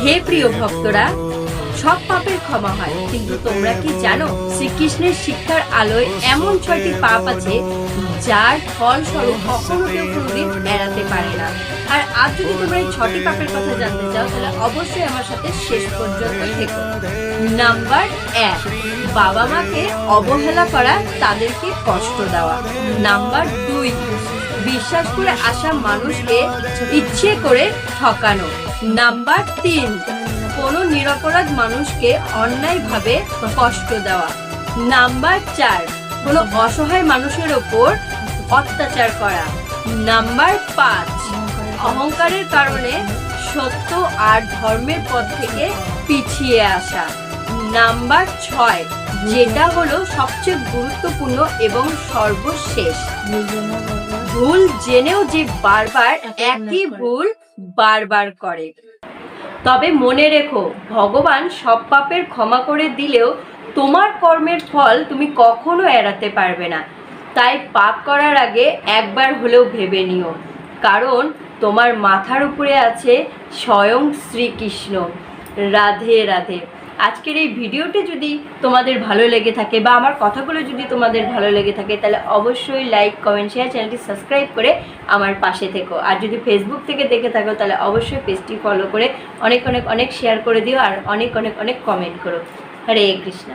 হে প্রিয় ভক্তরা, সব পাপের ক্ষমা হয়, কিন্তু তোমরা কি জানো শ্রীকৃষ্ণের শিক্ষার আলোয় এমন 6টি পাপ আছে যার ফলস্বরূপ কখনো কেউ কোনোদিন এড়াতে পারে না। আর আজ যদি তোমরা এই 6টি পাপের কথা জানতে চাও তাহলে অবশ্যই আমার সাথে শেষ পর্যন্ত থেকো। নাম্বার 1, বাবা মাকে অবহেলা করা, তাদেরকে কষ্ট দেওয়া। নাম্বার 2, বিশ্বাস করে আসা মানুষকে ইচ্ছে করে ঠকানো। নাম্বার 3, কোনো নিরপরাধ মানুষকে অন্যায়ভাবে কষ্ট দেওয়া। নাম্বার 4, কোনো অসহায় মানুষের ওপর অত্যাচার করা। নাম্বার 5, অহংকারের কারণে সত্য আর ধর্মের পথ থেকে পিছিয়ে আসা। নাম্বার 6, যেটা হলো সবচেয়ে গুরুত্বপূর্ণ এবং সর্বশেষ, ভুল জেনেও যে বারবার একই ভুল বারবার করে। তবে মনে রেখো, ভগবান সব পাপের ক্ষমা করে দিলেও তোমার কর্মের ফল তুমি কখনো এড়াতে পারবে না। তাই পাপ করার আগে একবার হলেও ভেবে নিও, কারণ তোমার মাথার উপরে আছে স্বয়ং শ্রীকৃষ্ণ। রাধে রাধে। আজকের এই ভিডিওটি যদি তোমাদের ভালো লেগে থাকে বা আমার কথাগুলো যদি তোমাদের ভালো লেগে থাকে তাহলে অবশ্যই লাইক, কমেন্ট, শেয়ার, চ্যানেলটি সাবস্ক্রাইব করে আমার পাশে থেকো। আর যদি ফেসবুক থেকে দেখে থাকো তাহলে অবশ্যই পেজটি ফলো করে অনেক অনেক অনেক শেয়ার করে দিও আর অনেক অনেক অনেক কমেন্ট করো। হরে কৃষ্ণ।